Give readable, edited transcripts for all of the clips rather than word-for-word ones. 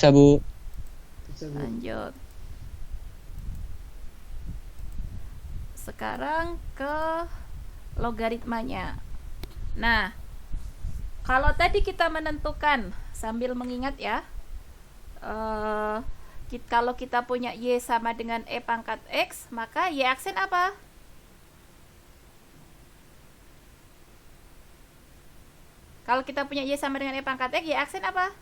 Bisa, Bu. Lanjut. Sekarang ke logaritmanya. Nah, kalau tadi kita menentukan sambil mengingat ya, kalau kita punya Y sama dengan E pangkat X, maka Y aksen apa? Kalau kita punya Y sama dengan E pangkat X, Y aksen apa?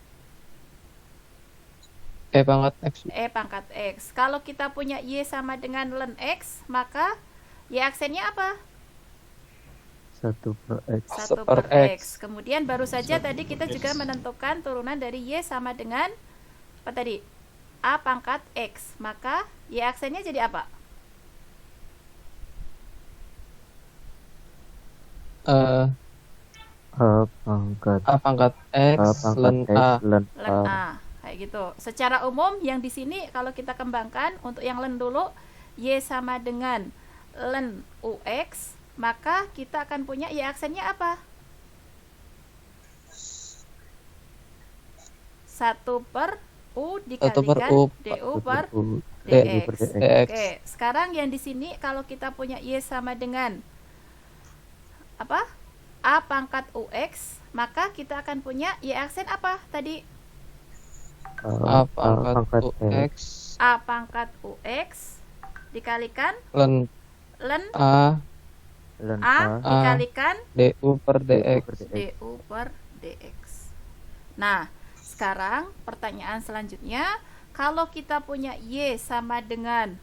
E pangkat X. E pangkat X. Kalau kita punya Y sama dengan ln X, maka Y aksennya apa? 1 per X. 1 per X. Kemudian baru saja tadi kita juga menentukan turunan dari Y sama dengan apa tadi? A pangkat X. Maka Y aksennya jadi apa? A pangkat A pangkat X ln A. ln Ln A. Kayak gitu. Secara umum yang di sini kalau kita kembangkan untuk yang ln dulu, Y sama dengan ln UX, maka kita akan punya Y aksennya apa? 1 per U dikalikan U. DU per DX. DX. Oke, sekarang yang di sini kalau kita punya Y sama dengan apa? A pangkat UX, maka kita akan punya Y aksen apa tadi? A pangkat UX. A pangkat UX dikalikan ln ln A dikalikan DU per DX. DU per DX. Nah, sekarang pertanyaan selanjutnya, kalau kita punya Y sama dengan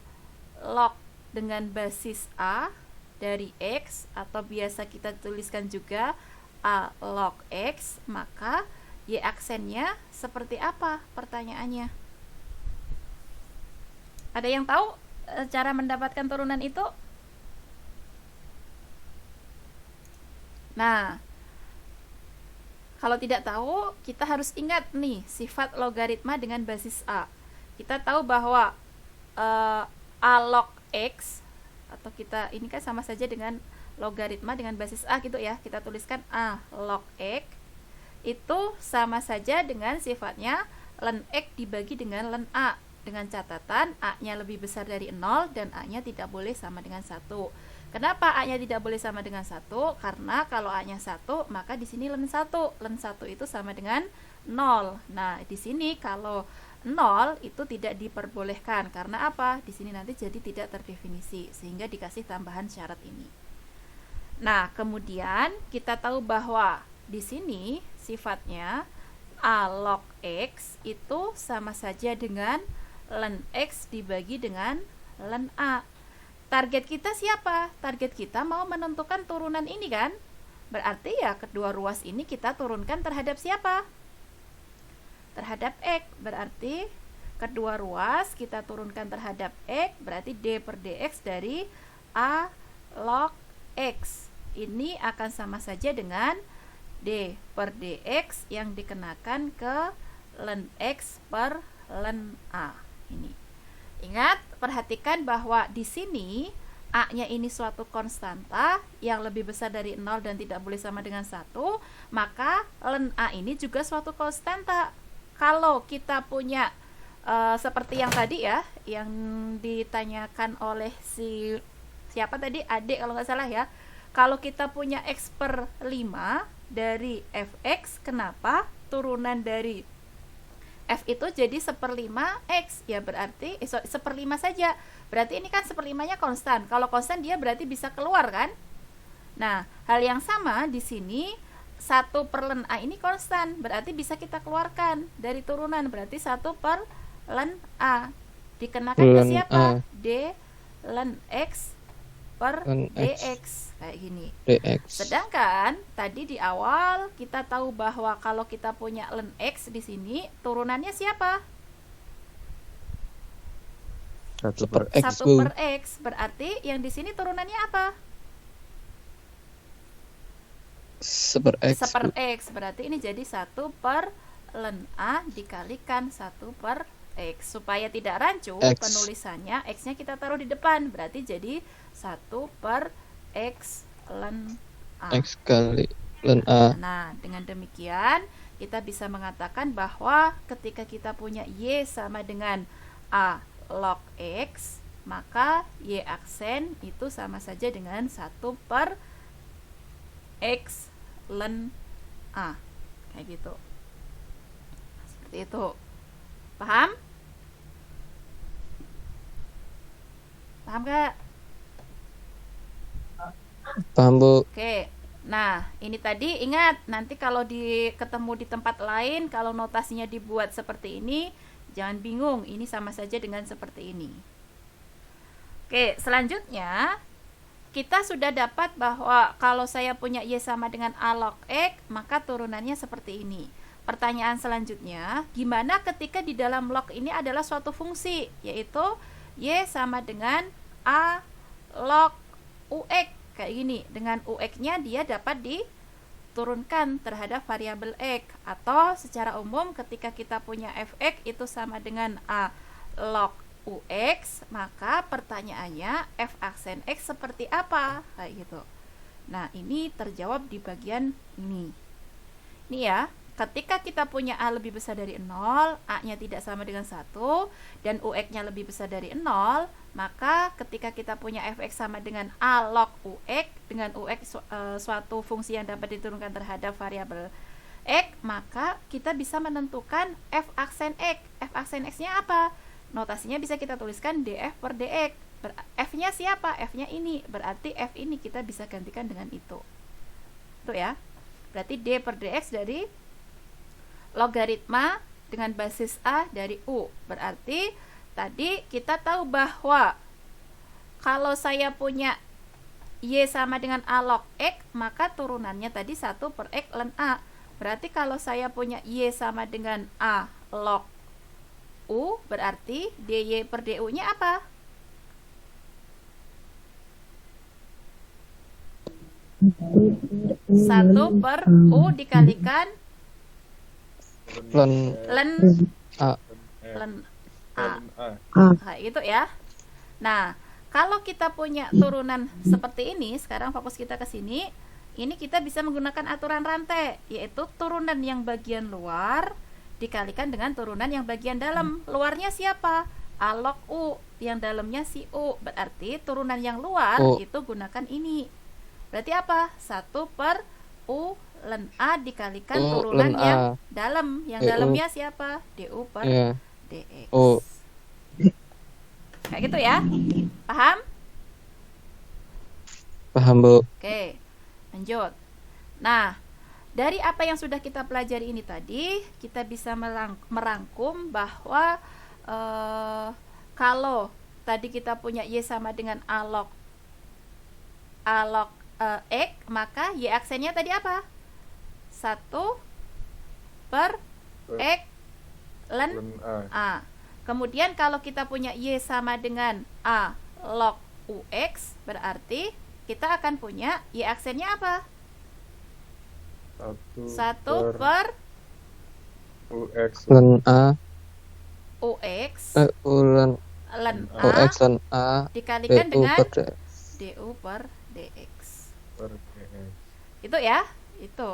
log dengan basis A dari X, atau biasa kita tuliskan juga A log X, maka Y aksennya seperti apa pertanyaannya? Ada yang tahu cara mendapatkan turunan itu? Nah, kalau tidak tahu, kita harus ingat nih sifat logaritma dengan basis A. Kita tahu bahwa A log X, atau kita ini kan sama saja dengan logaritma dengan basis A gitu ya. Kita tuliskan A log X itu sama saja dengan sifatnya ln X dibagi dengan ln A, dengan catatan A-nya lebih besar dari 0 dan A-nya tidak boleh sama dengan 1. Kenapa A-nya tidak boleh sama dengan 1? Karena kalau A-nya 1, maka di sini ln 1. Ln 1 itu sama dengan 0. Nah, di sini kalau 0 itu tidak diperbolehkan. Karena apa? Di sini nanti jadi tidak terdefinisi, sehingga dikasih tambahan syarat ini. Nah, kemudian kita tahu bahwa di sini sifatnya A log X itu sama saja dengan ln X dibagi dengan ln A. Target kita siapa? Target kita mau menentukan turunan ini kan? Berarti ya kedua ruas ini kita turunkan terhadap siapa? Terhadap X. Berarti kedua ruas kita turunkan terhadap X, berarti D per DX dari A log X. Ini akan sama saja dengan D per DX yang dikenakan ke ln X per ln A. Ini. Ingat, perhatikan bahwa di sini A-nya ini suatu konstanta yang lebih besar dari 0 dan tidak boleh sama dengan 1, maka ln A ini juga suatu konstanta. Kalau kita punya seperti yang tadi ya, yang ditanyakan oleh siapa tadi? Adik kalau nggak salah ya. Kalau kita punya X per 5 dari Fx, kenapa turunan dari F itu jadi 1/5 X? Ya berarti 1/5 saja. Berarti ini kan 1/5-nya konstan. Kalau konstan dia berarti bisa keluar kan? Nah, hal yang sama di sini 1 per ln A ini konstan. Berarti bisa kita keluarkan dari turunan. Berarti 1 per ln A. Dikenakan ke siapa? D ln X per DX. Kayak gini. DX. Sedangkan tadi di awal kita tahu bahwa kalau kita punya ln X di sini turunannya siapa? 1 per X. 1 per X. Berarti yang di sini turunannya apa? 1 per X. 1 per X. Berarti ini jadi 1 per ln A dikalikan 1 per X. Supaya tidak rancu penulisannya, X-nya kita taruh di depan. Berarti jadi 1 per X ln A. X kali ln A. Nah, dengan demikian kita bisa mengatakan bahwa ketika kita punya Y sama dengan A log X, maka Y aksen itu sama saja dengan 1 per X ln A. Kayak gitu. Seperti itu. Paham? Paham gak? Paham, Bu. Oke. Nah, ini tadi ingat, nanti kalau ketemu di tempat lain, kalau notasinya dibuat seperti ini, jangan bingung, ini sama saja dengan seperti ini. Oke, selanjutnya kita sudah dapat bahwa kalau saya punya Y sama dengan A log X, maka turunannya seperti ini. Pertanyaan selanjutnya, gimana ketika di dalam log ini adalah suatu fungsi, yaitu Y sama dengan A log UX. Kayak gini, dengan UX-nya dia dapat diturunkan terhadap variabel X, atau secara umum ketika kita punya fx itu sama dengan A log UX, maka pertanyaannya f aksen X seperti apa? Kayak gitu. Nah, ini terjawab di bagian ini. Ini ya, ketika kita punya A lebih besar dari 0, A-nya tidak sama dengan 1, dan UX-nya lebih besar dari 0, maka ketika kita punya fx sama dengan A log UX, dengan UX suatu fungsi yang dapat diturunkan terhadap variabel X, maka kita bisa menentukan f aksen X. F aksen X-nya apa? Notasinya bisa kita tuliskan df per dx. F-nya siapa? F-nya ini. Berarti F ini kita bisa gantikan dengan itu. Itu ya. Berarti d per dx dari logaritma dengan basis A dari U. Berarti tadi kita tahu bahwa kalau saya punya Y sama dengan A log X, maka turunannya tadi 1 per X ln A. Berarti kalau saya punya Y sama dengan A log U, berarti dy per du-nya apa? 1 per U dikalikan Ln ln A. ln A. Nah, itu ya. Nah, kalau kita punya turunan seperti ini, sekarang fokus kita ke sini. Ini kita bisa menggunakan aturan rantai, yaitu turunan yang bagian luar dikalikan dengan turunan yang bagian dalam. Luarnya siapa? A log U, yang dalamnya si U. Berarti turunan yang luar itu gunakan ini. Berarti apa? 1 per U ln A dikalikan turunan yang dalam. Yang dalamnya siapa? du per dx. Kayak gitu ya. Paham? Paham, Bu. Oke, lanjut. Nah, dari apa yang sudah kita pelajari ini tadi, kita bisa merangkum bahwa kalau tadi kita punya Y sama dengan A log X, maka Y aksennya tadi apa? 1 per X ln A. Kemudian kalau kita punya Y sama dengan A log UX, berarti kita akan punya Y aksennya apa? 1 per UX Ln A. UX Ln ln UX A ln A. dikalikan du dengan per dx. du per dx. per DX. Itu ya, itu.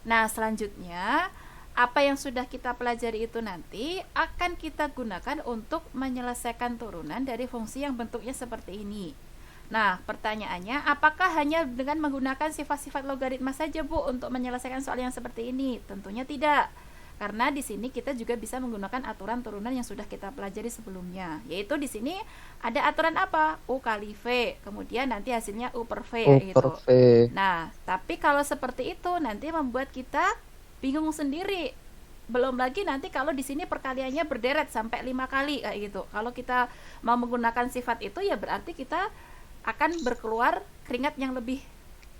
Nah, selanjutnya apa yang sudah kita pelajari itu nanti akan kita gunakan untuk menyelesaikan turunan dari fungsi yang bentuknya seperti ini. Nah, pertanyaannya, apakah hanya dengan menggunakan sifat-sifat logaritma saja, Bu, untuk menyelesaikan soal yang seperti ini? Tentunya tidak. Karena di sini kita juga bisa menggunakan aturan turunan yang sudah kita pelajari sebelumnya. Yaitu di sini ada aturan apa? U kali V. Kemudian nanti hasilnya U per V. U gitu. per V. Nah, tapi kalau seperti itu nanti membuat kita bingung sendiri. Belum lagi nanti kalau di sini perkaliannya berderet sampai 5 kali kayak gitu. Kalau kita mau menggunakan sifat itu, ya berarti kita akan berkeluar keringat yang lebih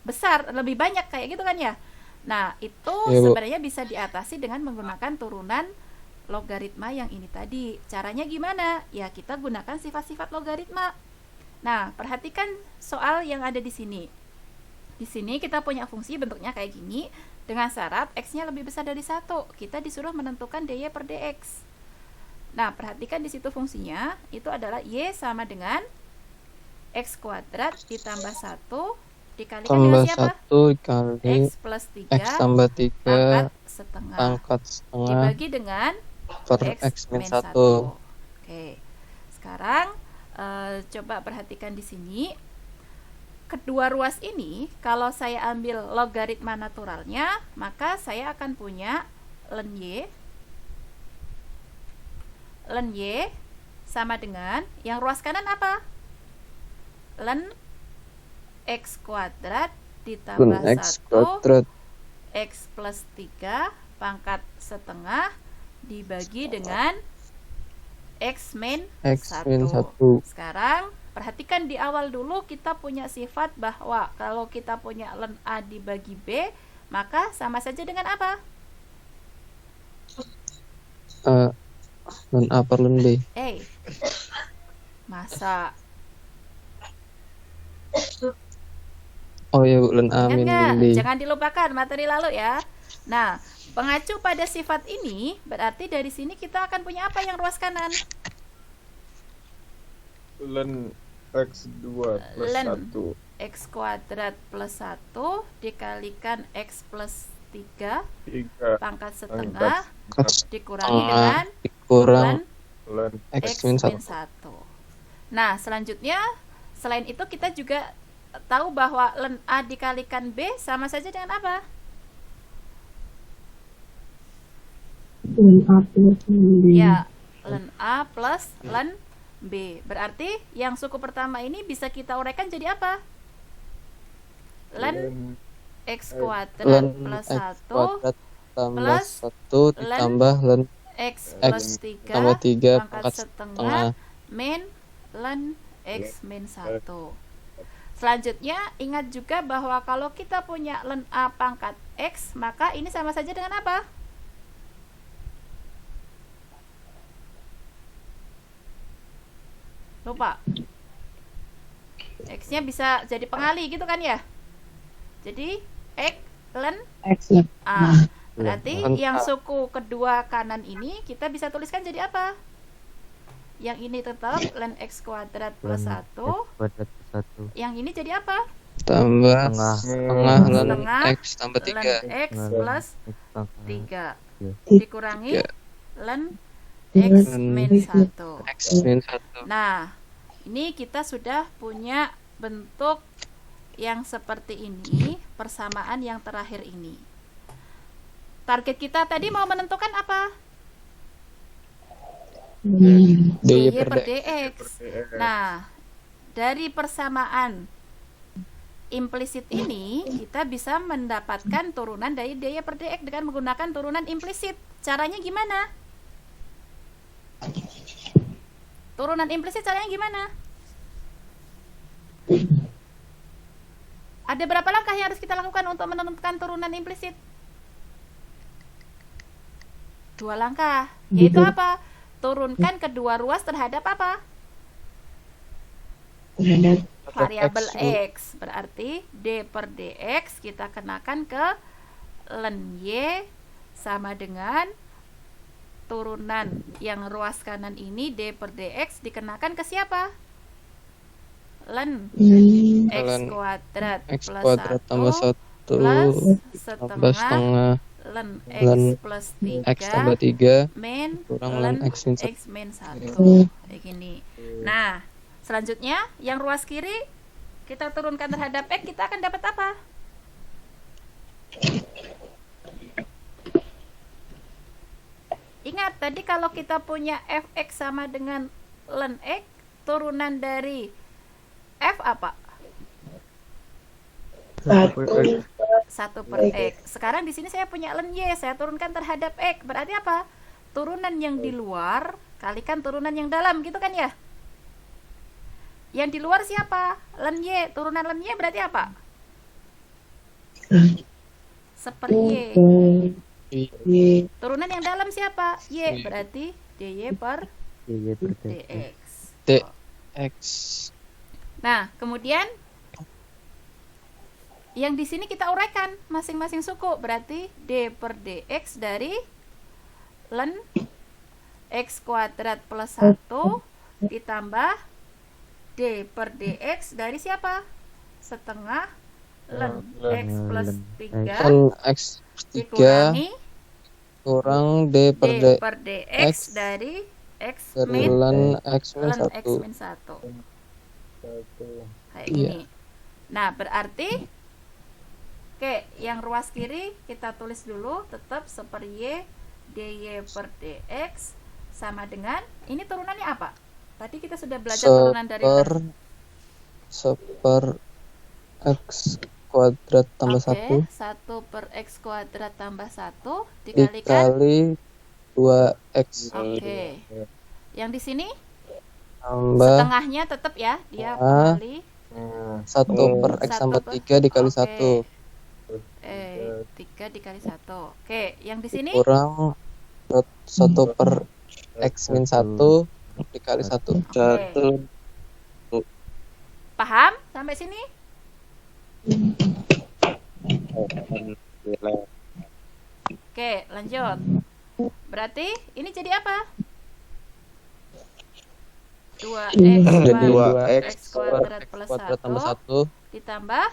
besar, lebih banyak kayak gitu kan ya. Nah, itu Ya, Bu. sebenarnya bisa diatasi dengan menggunakan turunan logaritma yang ini tadi. Caranya gimana? Ya, kita gunakan sifat-sifat logaritma. Nah, perhatikan soal yang ada di sini. Di sini kita punya fungsi bentuknya kayak gini, dengan syarat x-nya lebih besar dari 1. Kita disuruh menentukan dy per dx. Nah, perhatikan di situ fungsinya itu adalah y sama dengan x kuadrat ditambah 1 dikalikan tambah dengan siapa? 1 kali X plus 3 X tambah 3 pangkat setengah pangkat setengah dibagi dengan per X X min min 1. 1. Oke. Sekarang coba perhatikan di sini. Kedua ruas ini kalau saya ambil logaritma naturalnya, maka saya akan punya ln Y sama dengan yang ruas kanan apa? Ln X kuadrat ditambah Ln X 1 kuadrat X plus 3 pangkat setengah dibagi dengan X min X min 1. 1. Sekarang perhatikan di awal dulu kita punya sifat bahwa kalau kita punya ln A dibagi B, maka sama saja dengan apa? Ln A per ln B. Masa Oh ya Bu, ln A ingat min nggak? ln B. Jangan dilupakan materi lalu ya. Nah, pengacu pada sifat ini berarti dari sini kita akan punya apa yang ruas kanan? ln X2 plus Ln 1 X kuadrat plus 1 dikalikan X plus 3 3 pangkat setengah Pangkat dikurangi setengah dengan dikurang ln X min 1. 1. Nah, selanjutnya selain itu kita juga tahu bahwa ln A dikalikan B sama saja dengan apa? ln A plus ln B. Ya, ln A plus ln B. Berarti yang suku pertama ini bisa kita uraikan jadi apa? Ln X kuadrat Ln plus X 1 kuadrat tambah plus 1 ditambah ln X X plus 3 tambah 3 pangkat pangkat setengah setengah min ln X min 1. Selanjutnya ingat juga bahwa kalau kita punya ln A pangkat X, maka ini sama saja dengan apa? Lupa. X-nya bisa jadi pengali gitu kan ya? Jadi X ln X ln A. Berarti Ln yang A. suku kedua kanan ini kita bisa tuliskan jadi apa? Yang ini tetap ln X kuadrat plus 1. kuadrat plus 1 Yang ini jadi apa? tambah Setengah. setengah ln Setengah X tambah ln 3 X plus X pangkat 3 dikurangi Tiga. ln X Ln min 1. X min 1. Nah, ini kita sudah punya bentuk yang seperti ini, persamaan yang terakhir ini. Target kita tadi mau menentukan apa? dy dy per per dx. dx. Nah, dari persamaan implisit ini kita bisa mendapatkan turunan dari dy per dx dengan menggunakan turunan implisit. Caranya gimana? Turunan implisit caranya gimana? Ada berapa langkah yang harus kita lakukan untuk menentukan turunan implisit? 2 langkah. Yaitu apa? Turunkan kedua ruas terhadap apa? terhadap Variabel X. X. Berarti d per dx kita kenakan ke ln y sama dengan turunan yang ruas kanan ini d per dx dikenakan ke siapa? Ln ln X Ln kuadrat X plus kuadrat 1 tambah 1 plus tambah setengah setengah ln ln X plus X tambah 3 3 min kurang ln ln X min 1. X min 1. Kayak gini. Nah, selanjutnya yang ruas kiri kita turunkan terhadap X, kita akan dapat apa? Ingat tadi kalau kita punya fx sama dengan ln X, turunan dari f apa? 1 1 per X. Sekarang di sini saya punya ln Y, saya turunkan terhadap X. Berarti apa? Turunan yang di luar kalikan turunan yang dalam, gitu kan ya? Yang di luar siapa? Ln Y. Turunan ln Y berarti apa? Seper Y. Y Turunan yang dalam siapa? Y. Y. Berarti dy per dy per dx dx. dx. Nah, kemudian yang di sini kita uraikan masing-masing suku. Berarti d per dx dari ln X kuadrat plus 1 ditambah d per dx dari siapa? Setengah ln X plus 3 Kan X 3 dikurangi kurang D per D D per dx dari X dari min ln X min ln X 1. min 1 Satu. kayak Iya. gini. Nah, berarti oke, yang ruas kiri kita tulis dulu tetap seper Y dy per dx sama dengan ini turunannya apa? Tadi kita sudah belajar turunan dari Seper X kuadrat tambah 1 1 per X kuadrat tambah 1 dikalikan dikali 2X oke. Yang di sini tambah setengahnya tetap ya, dia Ah. kali 1 per X tambah 3 dikali Oke. 1 3 dikali 1. Oke, yang di sini kurang 1 per X min 1 dikali 1. Oke. Paham sampai sini? Oke, lanjut. Berarti ini jadi apa? 2x Jadi kuadrat 2X X kuadrat plus kuadrat tambah 1 1 ditambah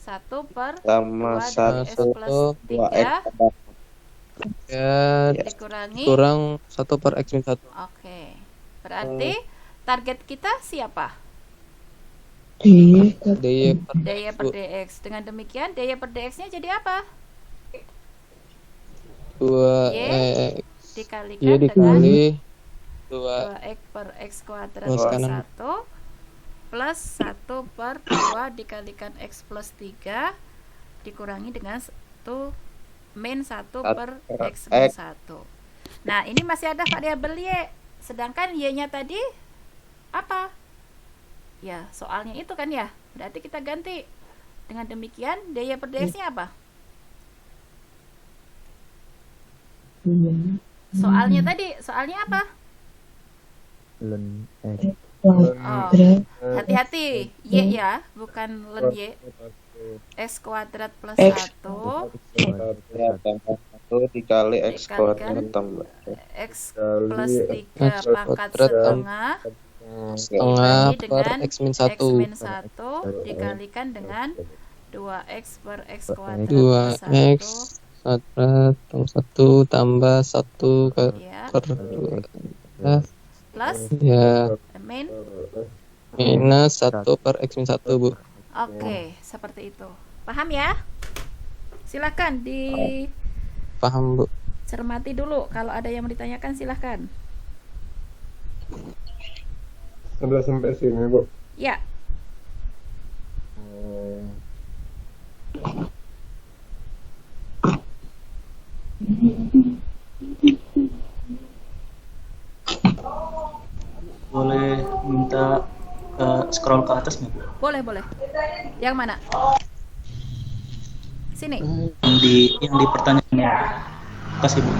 1 per Tambah 2 satu. X plus 3 ya dikurangi. kurang 1 per X min 1. Oke. Berarti target kita siapa? D dy per dy per dx. Dengan demikian dy per dx-nya jadi apa? 2X Dikalikan Y dengan dikali 2 2x per x kuadrat Plus plus kanan. 1 plus 1 per 2 dikalikan x plus 3 dikurangi dengan 1 min 1 per x min 1. Nah, ini masih ada variabel y. Sedangkan y-nya tadi apa? Ya, soalnya itu kan ya. Berarti kita ganti. Dengan demikian, dy per dx-nya apa? Soalnya tadi, soalnya apa? ln X Oh, kuadrat hati-hati. Y ya, bukan ln y. X kuadrat plus X. 1 Tambah 1 dikali X kuadrat Dikalikan tambah X plus 3 X pangkat kuadrat setengah setengah dibagi per dengan X min X 1 min 1 dikalikan dengan 2X per X kuadrat 2X plus kuadrat tambah 1 tambah 1 1 ya, per 2 plus ya min. minus 1 per X min 1 Bu. Oke, seperti itu. Paham ya? Silakan Paham Bu. dicermati dulu. Kalau ada yang mau ditanyakan silahkan. Sudah sampai sini, Bu. Ya, Boleh minta scroll ke atas nggak Bu? boleh, boleh. Yang mana? Sini. Yang di pertanyaannya. Kasih Bu.